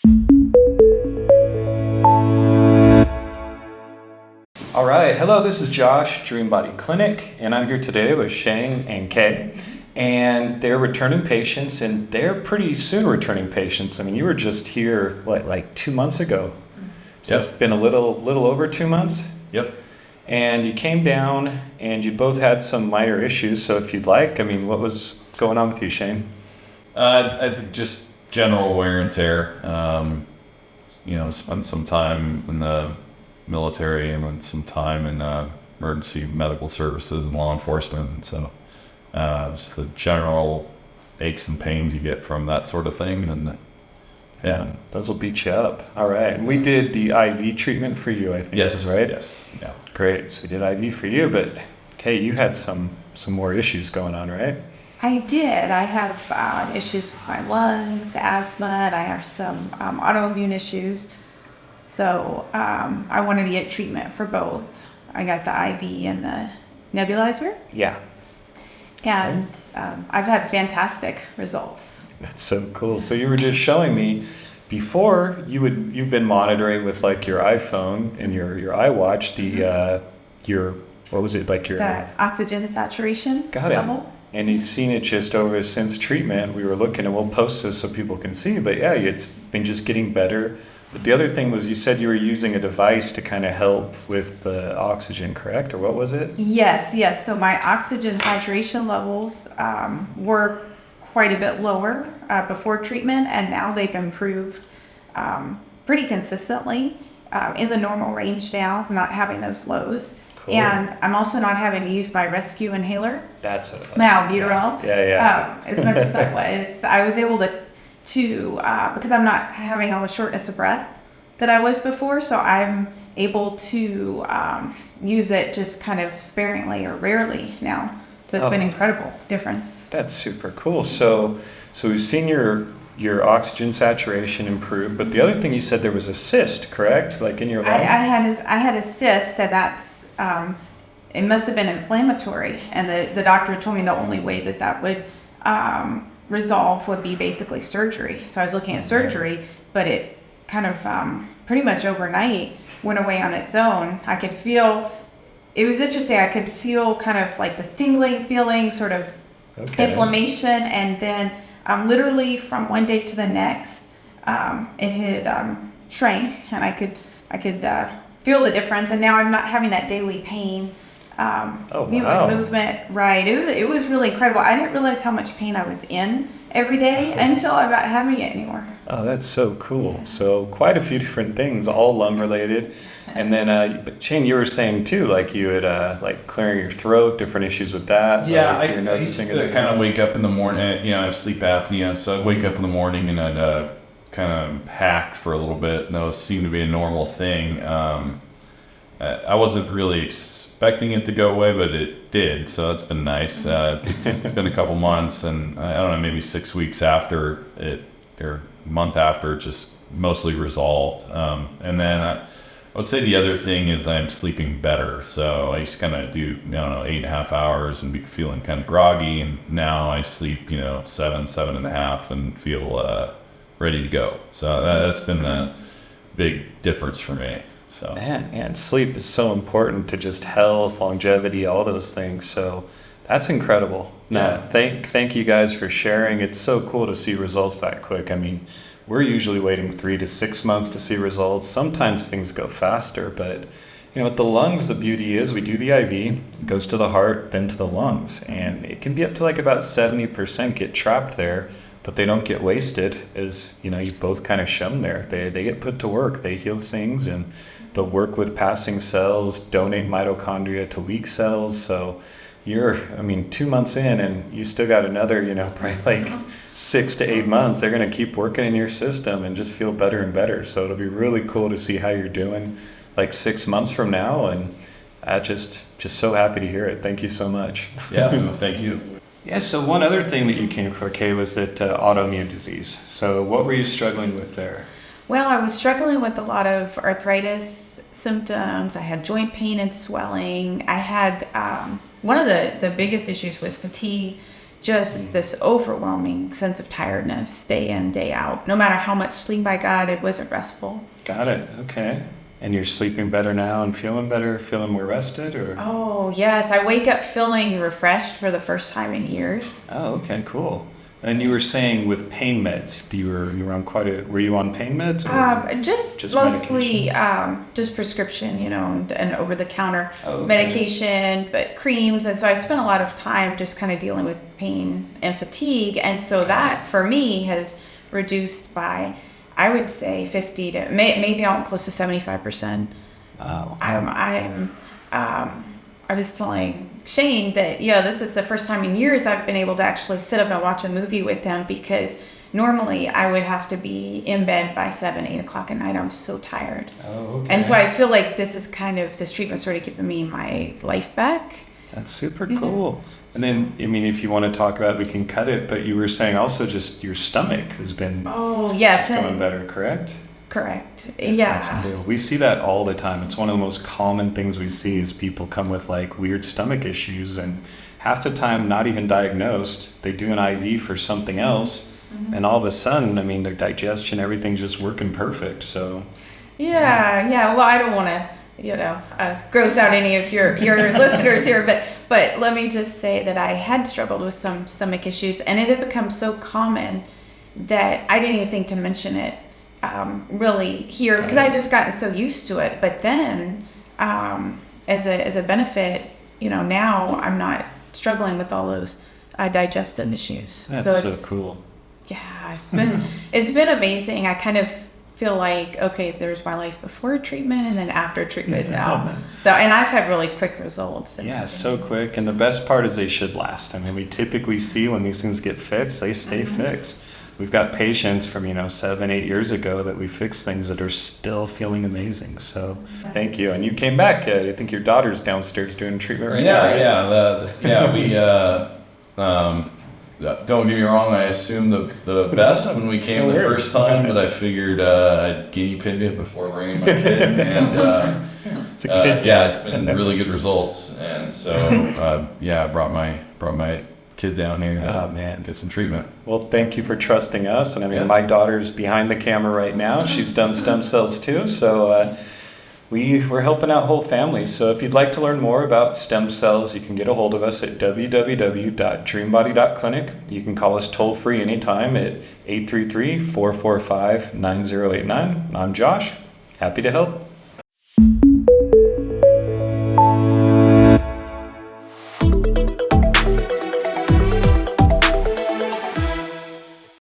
All right, hello, this is Josh, Dream Body Clinic, and I'm here today with Shane and Kay, and they're returning patients, and they're pretty soon returning patients. I mean, you were just here, like 2 months ago? So It's been a little over 2 months? Yep. And you came down, and you both had some minor issues, so if you'd like, I mean, what was going on with you, Shane? I think just general wear and tear. Spent some time in the military and went some time in emergency medical services and law enforcement. So just the general aches and pains you get from that sort of thing. And yeah, those will beat you up. All right. And we did the IV treatment for you, I think. Yes, right? Yes. Yeah. Great. So we did IV for you, but Kay, you had some more issues going on, right? I did. I have issues with my lungs, asthma, and I have some autoimmune issues. So I wanted to get treatment for both. I got the IV and the nebulizer. Yeah. And I've had fantastic results. That's so cool. So you were just showing me before you've been monitoring with like your iPhone and your iWatch the oxygen saturation level. And you've seen it just over since treatment. We were looking, and we'll post this so people can see, but yeah, it's been just getting better. But the other thing was you said you were using a device to kind of help with the oxygen, correct? Or what was it? Yes. So my oxygen saturation levels were quite a bit lower before treatment, and now they've improved pretty consistently in the normal range now. I'm not having those lows. Cool. And I'm also not having to use my rescue inhaler. That's what it was. My albuterol. Yeah. As much as I was able to because I'm not having all the shortness of breath that I was before, so I'm able to use it just kind of sparingly or rarely now. So it's been an incredible difference. That's super cool. So we've seen your oxygen saturation improve, but the other thing you said there was a cyst, correct? Like in your lung? I had a cyst, and that's it must have been inflammatory, and the doctor told me the only way that would resolve would be basically surgery. So I was looking at surgery, but it kind of pretty much overnight went away on its own. I could feel, it was interesting, I could feel kind of like the tingling feeling, sort of inflammation, and then literally from one day to the next, it had shrank, and I could feel the difference, and now I'm not having that daily pain. Movement, right? It was really incredible. I didn't realize how much pain I was in every day until I'm not having it anymore. Oh, that's so cool. So quite a few different things, all lung related. And then, but Shane, you were saying too, like you had like clearing your throat, different issues with that. Yeah, like I used to kind of wake up in the morning. I have sleep apnea, so I'd wake up in the morning and I'd kind of hack for a little bit, and that seemed to be a normal thing. I wasn't really expecting it to go away, but it did, so that's been nice. It's been a couple months, and I don't know, maybe 6 weeks after it, or a month after, it just mostly resolved. And then I would say the other thing is I'm sleeping better. So I used to kind of do, 8.5 hours and be feeling kind of groggy, and now I sleep, 7.5, and feel ready to go. So that's been a big difference for me. So. Man, sleep is so important to just health, longevity, all those things. So that's incredible. Yeah. Thank you guys for sharing. It's so cool to see results that quick. I mean, we're usually waiting 3 to 6 months to see results. Sometimes things go faster, but with the lungs, the beauty is we do the IV, it goes to the heart, then to the lungs, and it can be up to like about 70% get trapped there, but they don't get wasted, as you both kind of shown there. They get put to work. They heal things, and they'll work with passing cells, donate mitochondria to weak cells. So you're, 2 months in, and you still got another, probably like 6 to 8 months. They're going to keep working in your system and just feel better and better. So it'll be really cool to see how you're doing like 6 months from now. And I just so happy to hear it. Thank you so much. Yeah, thank you. Yeah, so one other thing that you came for, Kay, was that autoimmune disease. So what were you struggling with there? Well, I was struggling with a lot of arthritis symptoms. I had joint pain and swelling. I had one of the biggest issues was fatigue, just this overwhelming sense of tiredness day in, day out. No matter how much sleep I got, it wasn't restful. Got it. Okay. And you're sleeping better now and feeling better, feeling more rested, or? Oh, yes. I wake up feeling refreshed for the first time in years. Oh, okay, cool. And you were saying with pain meds, you were on were you on pain meds? Or Just mostly just prescription, and over the counter medication, but creams. And so I spent a lot of time just kind of dealing with pain and fatigue. And so that for me has reduced by, I would say 50 to maybe I'm close to 75%. Wow. I was telling Shane that, this is the first time in years I've been able to actually sit up and watch a movie with him, because normally I would have to be in bed by 7, 8 o'clock at night. I'm so tired. Oh, okay. And so I feel like this treatment's sort of giving me my life back. That's super cool. And then, it's going to cut it, but you were saying also just your stomach has been going better, correct? Correct. Yeah. That's cool. We see that all the time. It's one of the most common things we see is people come with like weird stomach issues, and half the time not even diagnosed. They do an IV for something else, and all of a sudden, their digestion, everything's just working perfect. So. Yeah. Well, I don't want to, gross out any of your listeners here, but let me just say that I had struggled with some stomach issues, and it had become so common that I didn't even think to mention it. Really here, because I just gotten so used to it. But then, as a benefit, now I'm not struggling with all those digestive issues. That's so cool. Yeah, it's been amazing. I kind of feel like, okay, there's my life before treatment and then after treatment now. So, and I've had really quick results. Yeah, so quick. And the best part is they should last. We typically see when these things get fixed, they stay fixed. We've got patients from, 7, 8 years ago that we fixed things that are still feeling amazing. So thank you. And you came back. I think your daughter's downstairs doing treatment right now. Right? We, don't get me wrong, I assumed the best when we came the first time, but I figured I'd guinea pig it before bringing my kid. And it's been really good results. And so, I brought my kid down here to get some treatment. Well, thank you for trusting us. And my daughter's behind the camera right now. She's done stem cells too. So we're helping out whole families. So if you'd like to learn more about stem cells, you can get a hold of us at www.dreambody.clinic. You can call us toll free anytime at 833-445-9089. I'm Josh. Happy to help.